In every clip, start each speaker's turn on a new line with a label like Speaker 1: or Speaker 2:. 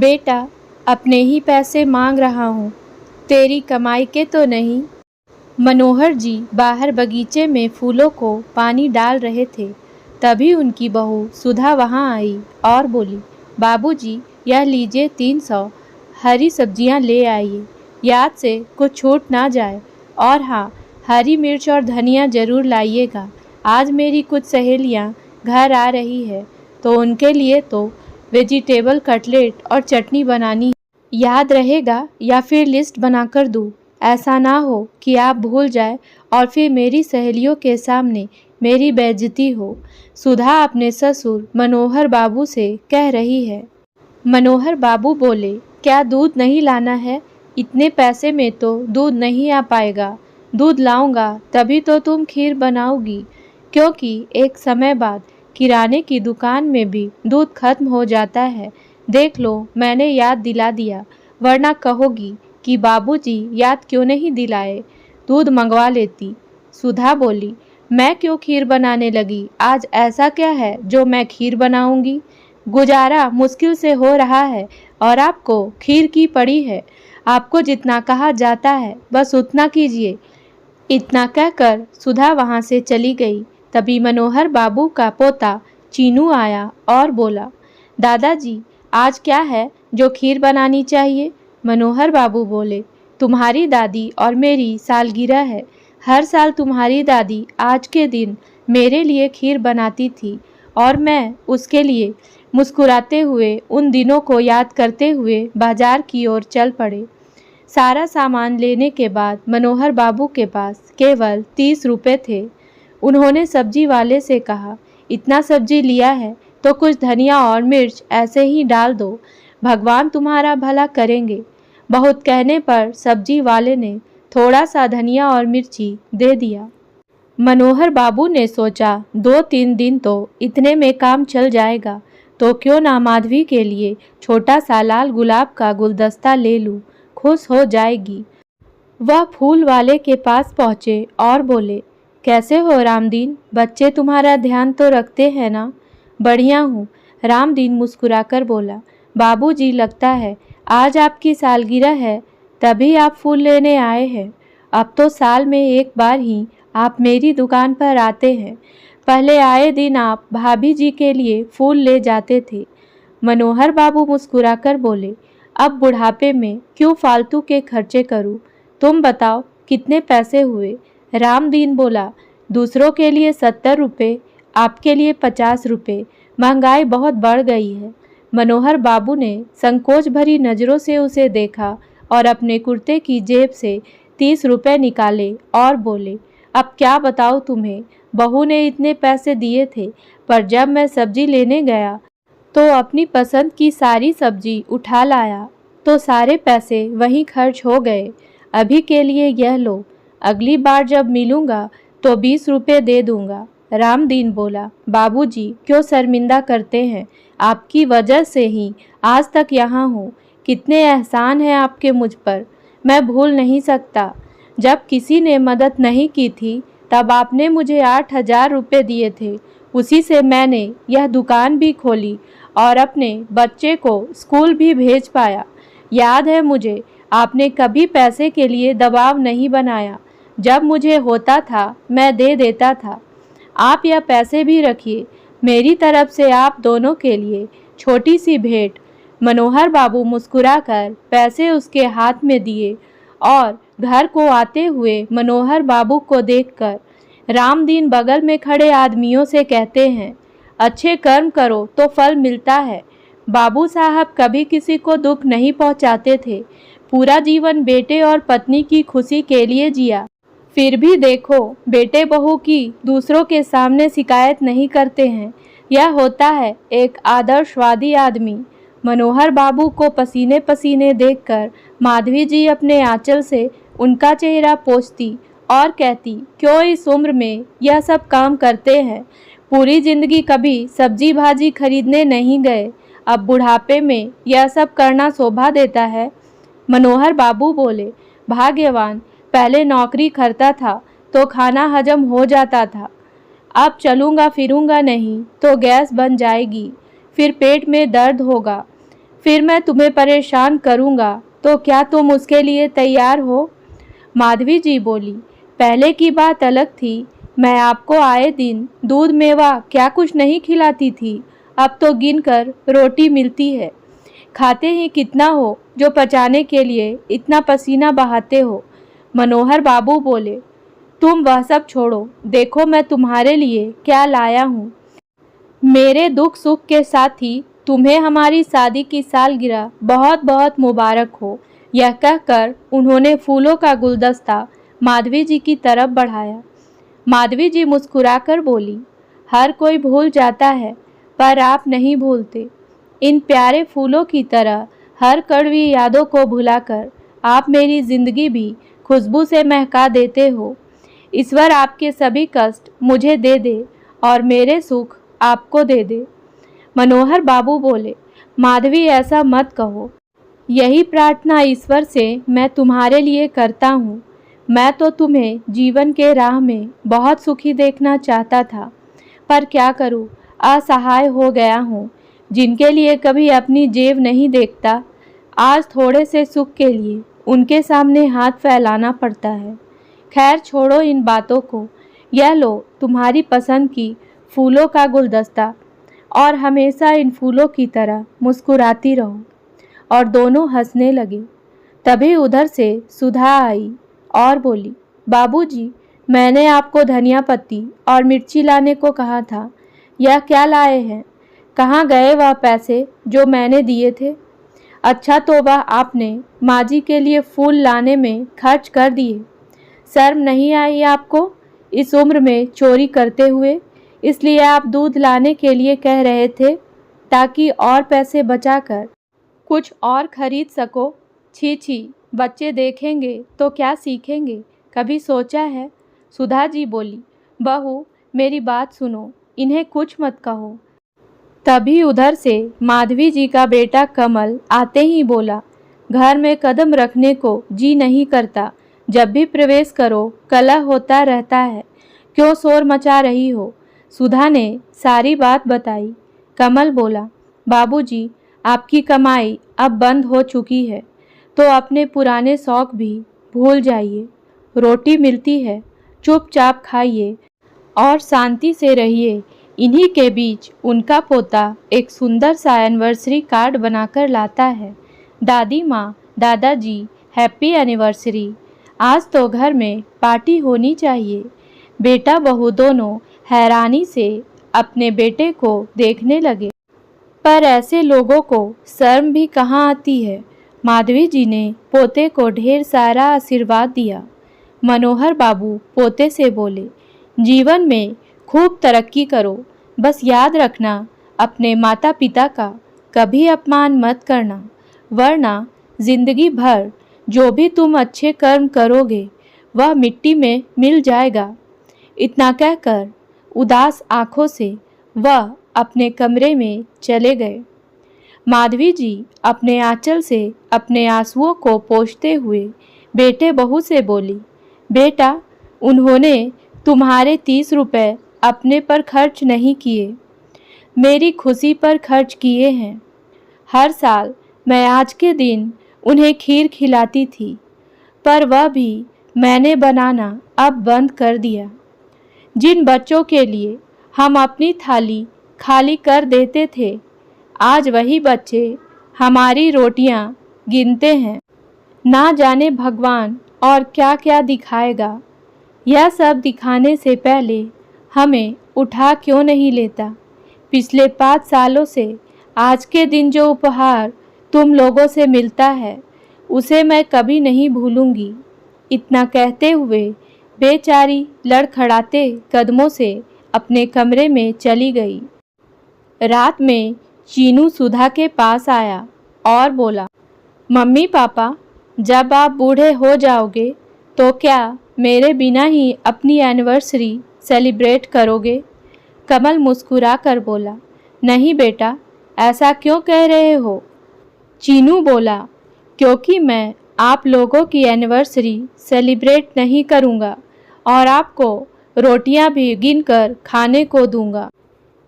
Speaker 1: बेटा, अपने ही पैसे मांग रहा हूँ, तेरी कमाई के तो नहीं। मनोहर जी बाहर बगीचे में फूलों को पानी डाल रहे थे। तभी उनकी बहू सुधा वहाँ आई और बोली, बाबूजी, यह लीजिए 300 हरी सब्जियाँ ले आइए, याद से कुछ छूट ना जाए। और हाँ, हरी मिर्च और धनिया ज़रूर लाइएगा। आज मेरी कुछ सहेलियाँ घर आ रही है तो उनके लिए तो वेजिटेबल कटलेट और चटनी बनानी है। याद रहेगा या फिर लिस्ट बनाकर दूँ? ऐसा ना हो कि आप भूल जाए और फिर मेरी सहेलियों के सामने मेरी बेइज्जती हो। सुधा अपने ससुर मनोहर बाबू से कह रही है। मनोहर बाबू बोले, क्या दूध नहीं लाना है? इतने पैसे में तो दूध नहीं आ पाएगा। दूध लाऊंगा तभी तो तुम खीर बनाओगी, क्योंकि एक समय बाद किराने की दुकान में भी दूध खत्म हो जाता है। देख लो, मैंने याद दिला दिया, वरना कहोगी कि बाबूजी याद क्यों नहीं दिलाए, दूध मंगवा लेती। सुधा बोली, मैं क्यों खीर बनाने लगी? आज ऐसा क्या है जो मैं खीर बनाऊंगी? गुजारा मुश्किल से हो रहा है और आपको खीर की पड़ी है। आपको जितना कहा जाता है बस उतना कीजिए। इतना कहकर सुधा वहाँ से चली गई। तभी मनोहर बाबू का पोता चीनू आया और बोला, दादाजी, आज क्या है जो खीर बनानी चाहिए? मनोहर बाबू बोले, तुम्हारी दादी और मेरी सालगिरह है। हर साल तुम्हारी दादी आज के दिन मेरे लिए खीर बनाती थी और मैं उसके लिए मुस्कुराते हुए उन दिनों को याद करते हुए बाजार की ओर चल पड़े। सारा सामान लेने के बाद मनोहर बाबू के पास केवल 30 रुपये थे। उन्होंने सब्जी वाले से कहा, इतना सब्जी लिया है तो कुछ धनिया और मिर्च ऐसे ही डाल दो, भगवान तुम्हारा भला करेंगे। बहुत कहने पर सब्जी वाले ने थोड़ा सा धनिया और मिर्ची दे दिया। मनोहर बाबू ने सोचा, 2-3 दिन तो इतने में काम चल जाएगा, तो क्यों ना माधवी के लिए छोटा सा लाल गुलाब का गुलदस्ता ले लूं, खुश हो जाएगी। वह फूल वाले के पास पहुँचे और बोले, कैसे हो रामदीन? बच्चे तुम्हारा ध्यान तो रखते हैं ना? बढ़िया हूँ, रामदीन मुस्कुराकर बोला। बाबूजी, लगता है आज आपकी सालगिरह है, तभी आप फूल लेने आए हैं। अब तो साल में एक बार ही आप मेरी दुकान पर आते हैं। पहले आए दिन आप भाभी जी के लिए फूल ले जाते थे। मनोहर बाबू मुस्कुराकर बोले, अब बुढ़ापे में क्यों फालतू के खर्चे करूं? तुम बताओ कितने पैसे हुए? रामदीन बोला, दूसरों के लिए 70 रुपये, आपके लिए 50 रुपये। महंगाई बहुत बढ़ गई है। मनोहर बाबू ने संकोच भरी नज़रों से उसे देखा और अपने कुर्ते की जेब से 30 रुपये निकाले और बोले, अब क्या बताऊँ तुम्हें, बहू ने इतने पैसे दिए थे, पर जब मैं सब्जी लेने गया तो अपनी पसंद की सारी सब्जी उठा लाया तो सारे पैसे वहीं खर्च हो गए। अभी के लिए यह लो, अगली बार जब मिलूँगा तो 20 रुपये दे दूँगा। रामदीन बोला, बाबूजी क्यों शर्मिंदा करते हैं? आपकी वजह से ही आज तक यहाँ हूँ। कितने एहसान हैं आपके मुझ पर, मैं भूल नहीं सकता। जब किसी ने मदद नहीं की थी तब आपने मुझे 8,000 रुपये दिए थे। उसी से मैंने यह दुकान भी खोली और अपने बच्चे को स्कूल भी भेज पाया। याद है मुझे, आपने कभी पैसे के लिए दबाव नहीं बनाया। जब मुझे होता था मैं दे देता था। आप यह पैसे भी रखिए, मेरी तरफ से आप दोनों के लिए छोटी सी भेंट। मनोहर बाबू मुस्कुराकर पैसे उसके हाथ में दिए और घर को आते हुए मनोहर बाबू को देखकर रामदीन बगल में खड़े आदमियों से कहते हैं, अच्छे कर्म करो तो फल मिलता है। बाबू साहब कभी किसी को दुख नहीं पहुंचाते थे, पूरा जीवन बेटे और पत्नी की खुशी के लिए जिया। फिर भी देखो, बेटे बहू की दूसरों के सामने शिकायत नहीं करते हैं। यह होता है एक आदर्शवादी आदमी। मनोहर बाबू को पसीने पसीने देखकर माधवी जी अपने आंचल से उनका चेहरा पोंछती और कहती, क्यों इस उम्र में यह सब काम करते हैं? पूरी जिंदगी कभी सब्जी भाजी खरीदने नहीं गए, अब बुढ़ापे में यह सब करना शोभा देता है। मनोहर बाबू बोले, भाग्यवान, पहले नौकरी करता था तो खाना हजम हो जाता था, अब चलूँगा फिरूँगा नहीं तो गैस बन जाएगी, फिर पेट में दर्द होगा, फिर मैं तुम्हें परेशान करूँगा तो क्या तुम उसके लिए तैयार हो? माधवी जी बोली, पहले की बात अलग थी। मैं आपको आए दिन दूध मेवा क्या कुछ नहीं खिलाती थी। अब तो गिनकर रोटी मिलती है। खाते ही कितना हो जो पचाने के लिए इतना पसीना बहाते हो? मनोहर बाबू बोले, तुम वह सब छोड़ो, देखो मैं तुम्हारे लिए क्या लाया हूँ। मेरे दुख सुख के साथ ही तुम्हें हमारी शादी की सालगिरह बहुत बहुत मुबारक हो। यह कहकर उन्होंने फूलों का गुलदस्ता माधवी जी की तरफ बढ़ाया। माधवी जी मुस्कुराकर बोली, हर कोई भूल जाता है पर आप नहीं भूलते। इन प्यारे फूलों की तरह हर कड़वी यादों को भुलाकर आप मेरी जिंदगी भी खुशबू से महका देते हो। ईश्वर आपके सभी कष्ट मुझे दे दे और मेरे सुख आपको दे दे। मनोहर बाबू बोले, माधवी ऐसा मत कहो। यही प्रार्थना ईश्वर से मैं तुम्हारे लिए करता हूँ। मैं तो तुम्हें जीवन के राह में बहुत सुखी देखना चाहता था, पर क्या करूँ, असहाय हो गया हूँ। जिनके लिए कभी अपनी जेब नहीं देखता, आज थोड़े से सुख के लिए उनके सामने हाथ फैलाना पड़ता है। खैर छोड़ो इन बातों को। यह लो तुम्हारी पसंद की फूलों का गुलदस्ता और हमेशा इन फूलों की तरह मुस्कुराती रहो। और दोनों हंसने लगे। तभी उधर से सुधा आई और बोली, बाबूजी, मैंने आपको धनिया पत्ती और मिर्ची लाने को कहा था। यह क्या लाए हैं? कहाँ गए वह पैसे जो मैंने दिए थे? अच्छा तो वह आपने माँ जी के लिए फूल लाने में खर्च कर दिए। शर्म नहीं आई आपको इस उम्र में चोरी करते हुए? इसलिए आप दूध लाने के लिए कह रहे थे ताकि और पैसे बचाकर कुछ और खरीद सको। छी छी, बच्चे देखेंगे तो क्या सीखेंगे, कभी सोचा है? सुधा जी बोली, बहू मेरी बात सुनो, इन्हें कुछ मत कहो। तभी उधर से माधवी जी का बेटा कमल आते ही बोला, घर में कदम रखने को जी नहीं करता। जब भी प्रवेश करो कलह होता रहता है, क्यों शोर मचा रही हो? सुधा ने सारी बात बताई। कमल बोला, बाबूजी, आपकी कमाई अब बंद हो चुकी है तो अपने पुराने शौक भी भूल जाइए। रोटी मिलती है, चुपचाप खाइए और शांति से रहिए। इन्हीं के बीच उनका पोता एक सुंदर सा एनिवर्सरी कार्ड बनाकर लाता है। दादी माँ, दादाजी, हैप्पी एनिवर्सरी। आज तो घर में पार्टी होनी चाहिए। बेटा बहू दोनों हैरानी से अपने बेटे को देखने लगे, पर ऐसे लोगों को शर्म भी कहाँ आती है। माधवी जी ने पोते को ढेर सारा आशीर्वाद दिया। मनोहर बाबू पोते से बोले, जीवन में खूब तरक्की करो, बस याद रखना अपने माता पिता का कभी अपमान मत करना, वरना जिंदगी भर जो भी तुम अच्छे कर्म करोगे वह मिट्टी में मिल जाएगा। इतना कहकर उदास आंखों से वह अपने कमरे में चले गए। माधवी जी अपने आंचल से अपने आंसुओं को पोंछते हुए बेटे बहू से बोली, बेटा, उन्होंने तुम्हारे 30 रुपए अपने पर खर्च नहीं किए, मेरी खुशी पर खर्च किए हैं। हर साल मैं आज के दिन उन्हें खीर खिलाती थी, पर वह भी मैंने बनाना अब बंद कर दिया। जिन बच्चों के लिए हम अपनी थाली खाली कर देते थे, आज वही बच्चे हमारी रोटियां गिनते हैं। ना जाने भगवान और क्या क्या दिखाएगा। यह सब दिखाने से पहले हमें उठा क्यों नहीं लेता? पिछले 5 सालों से आज के दिन जो उपहार तुम लोगों से मिलता है उसे मैं कभी नहीं भूलूंगी। इतना कहते हुए बेचारी लड़खड़ाते कदमों से अपने कमरे में चली गई। रात में चीनू सुधा के पास आया और बोला, मम्मी पापा, जब आप बूढ़े हो जाओगे तो क्या मेरे बिना ही अपनी एनिवर्सरी सेलिब्रेट करोगे? कमल मुस्कुरा कर बोला, नहीं बेटा, ऐसा क्यों कह रहे हो? चीनू बोला, क्योंकि मैं आप लोगों की एनिवर्सरी सेलिब्रेट नहीं करूँगा और आपको रोटियां भी गिनकर खाने को दूंगा,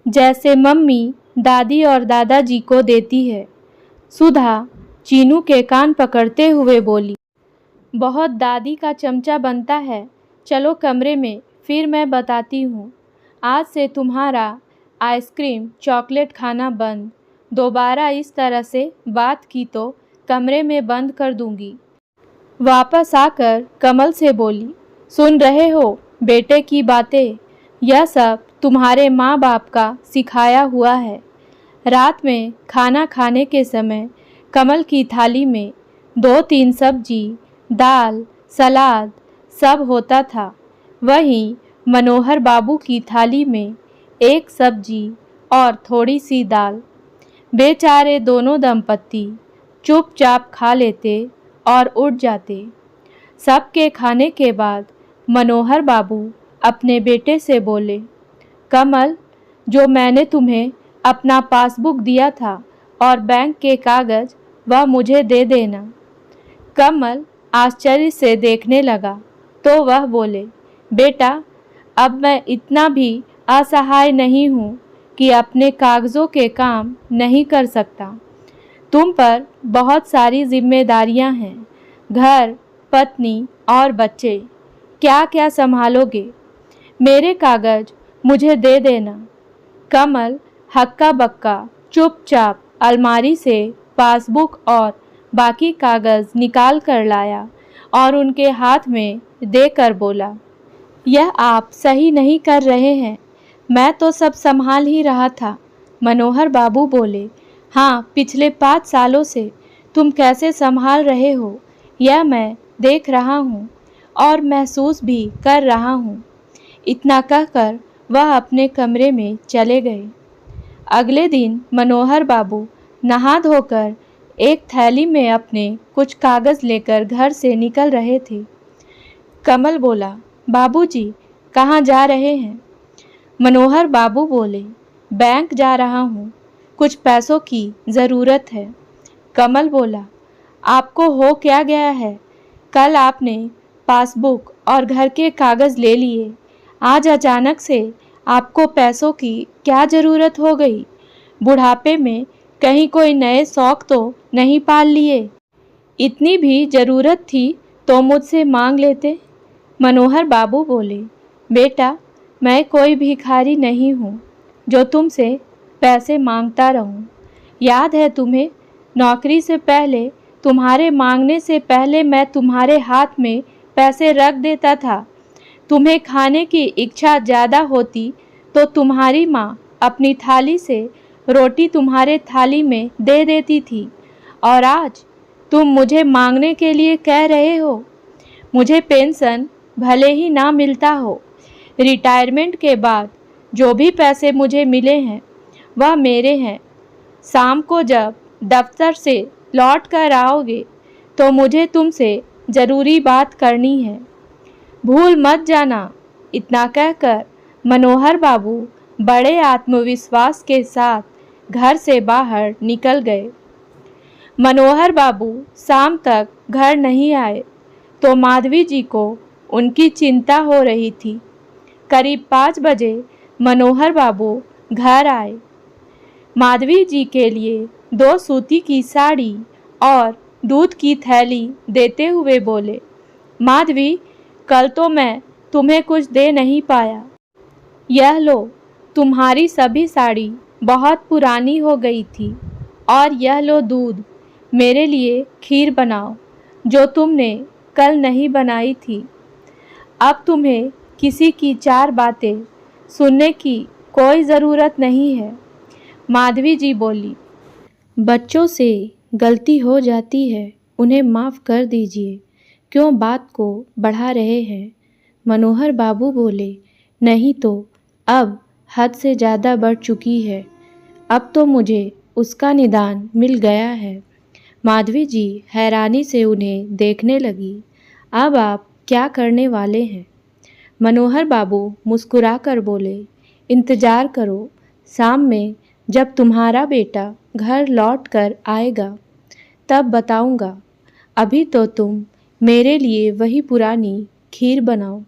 Speaker 1: जैसे मम्मी दादी और दादाजी को देती है। सुधा चीनू के कान पकड़ते हुए बोली, बहुत दादी का चमचा बनता है। चलो कमरे में, फिर मैं बताती हूँ। आज से तुम्हारा आइसक्रीम चॉकलेट खाना बंद। दोबारा इस तरह से बात की तो कमरे में बंद कर दूंगी। वापस आकर कमल से बोली, सुन रहे हो बेटे की बातें? यह सब तुम्हारे माँ बाप का सिखाया हुआ है। रात में खाना खाने के समय कमल की थाली में 2-3 सब्जी, दाल, सलाद सब होता था। वहीं मनोहर बाबू की थाली में 1 सब्जी और थोड़ी सी दाल। बेचारे दोनों दंपत्ति चुपचाप खा लेते और उठ जाते। सबके खाने के बाद मनोहर बाबू अपने बेटे से बोले, कमल, जो मैंने तुम्हें अपना पासबुक दिया था और बैंक के कागज़, वह मुझे दे देना। कमल आश्चर्य से देखने लगा तो वह बोले, बेटा, अब मैं इतना भी असहाय नहीं हूँ कि अपने कागज़ों के काम नहीं कर सकता। तुम पर बहुत सारी जिम्मेदारियां हैं, घर, पत्नी और बच्चे। क्या क्या संभालोगे? मेरे कागज़ मुझे दे देना। कमल हक्का बक्का चुपचाप अलमारी से पासबुक और बाकी कागज़ निकाल कर लाया और उनके हाथ में देकर बोला, यह आप सही नहीं कर रहे हैं। मैं तो सब संभाल ही रहा था। मनोहर बाबू बोले, हाँ, पिछले 5 सालों से तुम कैसे संभाल रहे हो यह मैं देख रहा हूँ और महसूस भी कर रहा हूँ। इतना कहकर वह अपने कमरे में चले गए। अगले दिन मनोहर बाबू नहा धोकर एक थैली में अपने कुछ कागज़ लेकर घर से निकल रहे थे। कमल बोला, बाबूजी, कहाँ जा रहे हैं? मनोहर बाबू बोले, बैंक जा रहा हूँ, कुछ पैसों की ज़रूरत है। कमल बोला, आपको हो क्या गया है? कल आपने पासबुक और घर के कागज़ ले लिए, आज अचानक से आपको पैसों की क्या ज़रूरत हो गई? बुढ़ापे में कहीं कोई नए शौक तो नहीं पाल लिए? इतनी भी ज़रूरत थी तो मुझसे मांग लेते। मनोहर बाबू बोले, बेटा, मैं कोई भिखारी नहीं हूँ जो तुमसे पैसे मांगता रहूँ। याद है तुम्हें, नौकरी से पहले, तुम्हारे मांगने से पहले मैं तुम्हारे हाथ में पैसे रख देता था। तुम्हें खाने की इच्छा ज़्यादा होती तो तुम्हारी माँ अपनी थाली से रोटी तुम्हारे थाली में दे देती थी, और आज तुम मुझे मांगने के लिए कह रहे हो। मुझे पेंशन भले ही ना मिलता हो, रिटायरमेंट के बाद जो भी पैसे मुझे मिले हैं वह मेरे हैं। शाम को जब दफ्तर से लौट कर आओगे तो मुझे तुमसे ज़रूरी बात करनी है, भूल मत जाना। इतना कहकर मनोहर बाबू बड़े आत्मविश्वास के साथ घर से बाहर निकल गए। मनोहर बाबू शाम तक घर नहीं आए तो माधवी जी को उनकी चिंता हो रही थी। करीब 5 बजे मनोहर बाबू घर आए। माधवी जी के लिए 2 सूती की साड़ी और दूध की थैली देते हुए बोले, माधवी, कल तो मैं तुम्हें कुछ दे नहीं पाया। यह लो, तुम्हारी सभी साड़ी बहुत पुरानी हो गई थी, और यह लो दूध। मेरे लिए खीर बनाओ जो तुमने कल नहीं बनाई थी। अब तुम्हें किसी की 4 बातें सुनने की कोई ज़रूरत नहीं है। माधवी जी बोली, बच्चों से गलती हो जाती है, उन्हें माफ़ कर दीजिए, क्यों बात को बढ़ा रहे हैं? मनोहर बाबू बोले, नहीं तो अब हद से ज़्यादा बढ़ चुकी है। अब तो मुझे उसका निदान मिल गया है। माधवी जी हैरानी से उन्हें देखने लगी। अब आप क्या करने वाले हैं? मनोहर बाबू मुस्कुरा कर बोले, इंतज़ार करो, शाम में जब तुम्हारा बेटा घर लौट कर आएगा तब बताऊंगा। अभी तो तुम मेरे लिए वही पुरानी खीर बनाओ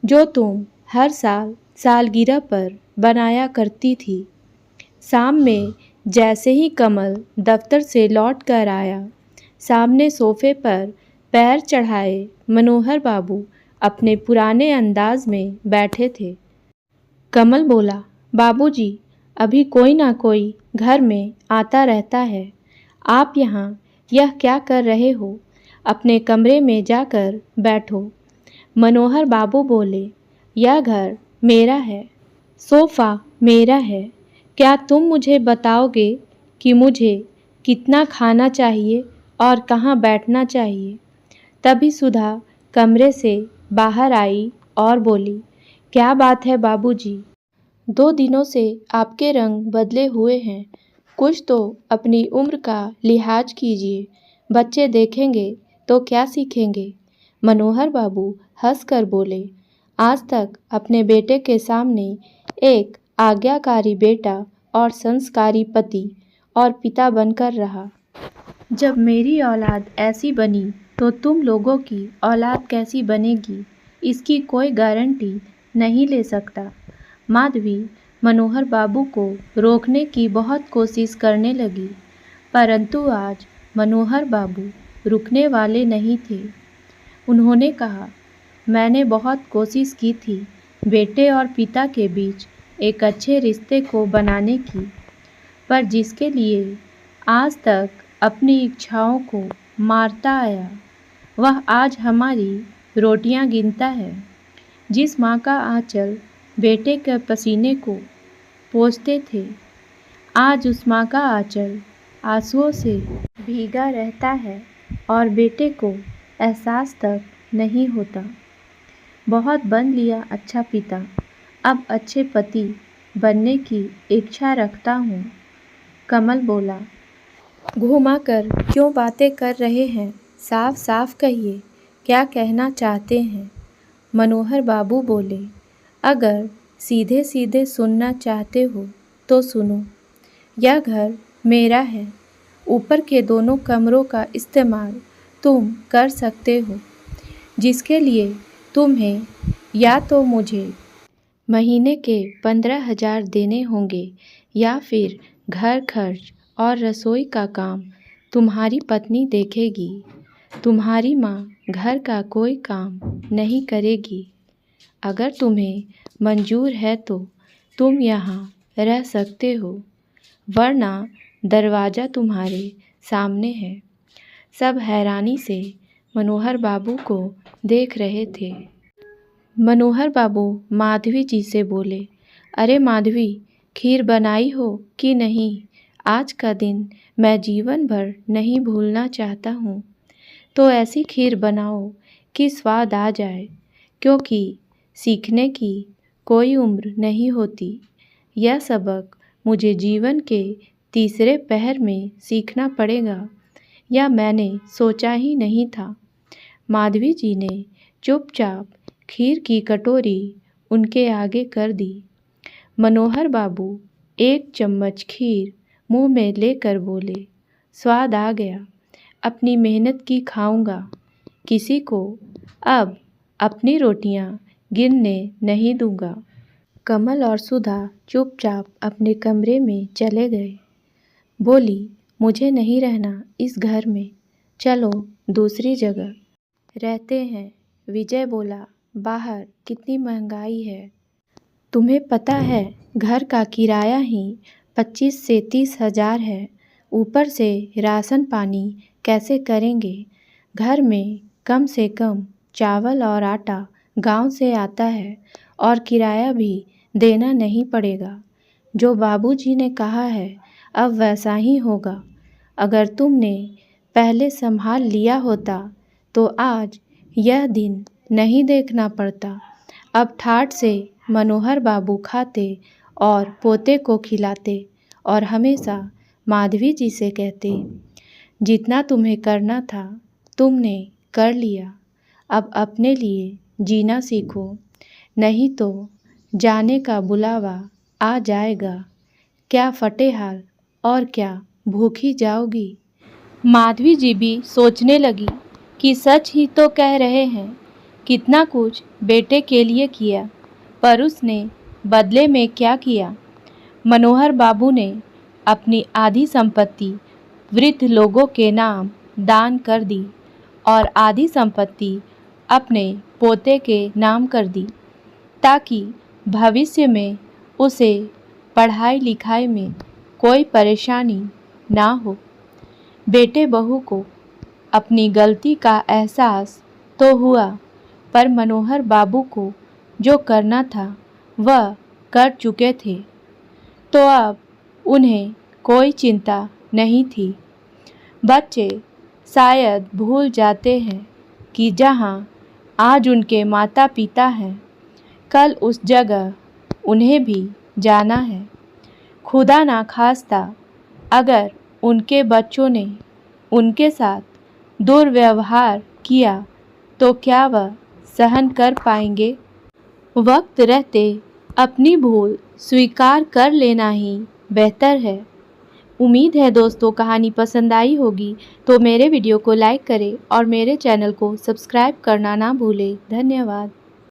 Speaker 1: जो तुम हर साल सालगिरह पर बनाया करती थी। शाम में जैसे ही कमल दफ्तर से लौट कर आया, सामने सोफे पर पैर चढ़ाए मनोहर बाबू अपने पुराने अंदाज में बैठे थे। कमल बोला, बाबूजी, अभी कोई ना कोई घर में आता रहता है। आप यहाँ यह क्या कर रहे हो? अपने कमरे में जाकर बैठो। मनोहर बाबू बोले, यह घर मेरा है, सोफ़ा मेरा है। क्या तुम मुझे बताओगे कि मुझे कितना खाना चाहिए और कहाँ बैठना चाहिए? तभी सुधा कमरे से बाहर आई और बोली, क्या बात है बाबूजी? 2 दिनों से आपके रंग बदले हुए हैं। कुछ तो अपनी उम्र का लिहाज कीजिए। बच्चे देखेंगे तो क्या सीखेंगे? मनोहर बाबू हंसकर बोले, आज तक अपने बेटे के सामने एक आज्ञाकारी बेटा और संस्कारी पति और पिता बनकर रहा। जब मेरी औलाद ऐसी बनी तो तुम लोगों की औलाद कैसी बनेगी, इसकी कोई गारंटी नहीं ले सकता। माधवी मनोहर बाबू को रोकने की बहुत कोशिश करने लगी, परंतु आज मनोहर बाबू रुकने वाले नहीं थे। उन्होंने कहा, मैंने बहुत कोशिश की थी बेटे और पिता के बीच एक अच्छे रिश्ते को बनाने की, पर जिसके लिए आज तक अपनी इच्छाओं को मारता आया, वह आज हमारी रोटियां गिनता है। जिस माँ का आंचल बेटे के पसीने को पोंछते थे, आज उस माँ का आंचल आंसुओं से भीगा रहता है और बेटे को एहसास तक नहीं होता। बहुत बन लिया अच्छा पिता, अब अच्छे पति बनने की इच्छा रखता हूँ। कमल बोला, घुमा कर क्यों बातें कर रहे हैं? साफ साफ कहिए, क्या कहना चाहते हैं? मनोहर बाबू बोले, अगर सीधे सीधे सुनना चाहते हो तो सुनो। यह घर मेरा है। ऊपर के दोनों कमरों का इस्तेमाल तुम कर सकते हो, जिसके लिए तुम्हें या तो मुझे महीने के 15,000 देने होंगे या फिर घर खर्च और रसोई का काम तुम्हारी पत्नी देखेगी। तुम्हारी माँ घर का कोई काम नहीं करेगी। अगर तुम्हें मंजूर है तो तुम यहाँ रह सकते हो, वरना दरवाज़ा तुम्हारे सामने है। सब हैरानी से मनोहर बाबू को देख रहे थे। मनोहर बाबू माधवी जी से बोले, अरे माधवी, खीर बनाई हो कि नहीं? आज का दिन मैं जीवन भर नहीं भूलना चाहता हूँ। तो ऐसी खीर बनाओ कि स्वाद आ जाए, क्योंकि सीखने की कोई उम्र नहीं होती। यह सबक मुझे जीवन के तीसरे पहर में सीखना पड़ेगा, या मैंने सोचा ही नहीं था। माधवी जी ने चुपचाप खीर की कटोरी उनके आगे कर दी। मनोहर बाबू 1 चम्मच खीर मुंह में लेकर बोले, स्वाद आ गया। अपनी मेहनत की खाऊंगा। किसी को अब अपनी रोटियां गिनने नहीं दूंगा। कमल और सुधा चुपचाप अपने कमरे में चले गए। बोली, मुझे नहीं रहना इस घर में, चलो दूसरी जगह रहते हैं। विजय बोला, बाहर कितनी महंगाई है। तुम्हें पता है घर का किराया ही 25 से 30 हज़ार है। ऊपर से राशन पानी कैसे करेंगे? घर में कम से कम चावल और आटा गांव से आता है और किराया भी देना नहीं पड़ेगा। जो बाबूजी ने कहा है अब वैसा ही होगा। अगर तुमने पहले संभाल लिया होता तो आज यह दिन नहीं देखना पड़ता। अब ठाठ से मनोहर बाबू खाते और पोते को खिलाते और हमेशा माधवी जी से कहते, जितना तुम्हें करना था तुमने कर लिया, अब अपने लिए जीना सीखो, नहीं तो जाने का बुलावा आ जाएगा। क्या फटे हाल और क्या भूखी जाओगी। माधवी जी भी सोचने लगी कि सच ही तो कह रहे हैं। कितना कुछ बेटे के लिए किया, पर उसने बदले में क्या किया। मनोहर बाबू ने अपनी आधी संपत्ति वृद्ध लोगों के नाम दान कर दी और आधी संपत्ति अपने पोते के नाम कर दी, ताकि भविष्य में उसे पढ़ाई लिखाई में कोई परेशानी ना हो। बेटे बहू को अपनी गलती का एहसास तो हुआ, पर मनोहर बाबू को जो करना था वह कर चुके थे, तो अब उन्हें कोई चिंता नहीं थी। बच्चे शायद भूल जाते हैं कि जहाँ आज उनके माता पिता हैं, कल उस जगह उन्हें भी जाना है। खुदा ना खास्ता अगर उनके बच्चों ने उनके साथ दुर्व्यवहार किया तो क्या वह सहन कर पाएंगे? वक्त रहते अपनी भूल स्वीकार कर लेना ही बेहतर है। उम्मीद है दोस्तों कहानी पसंद आई होगी, तो मेरे वीडियो को लाइक करें और मेरे चैनल को सब्सक्राइब करना ना भूलें। धन्यवाद।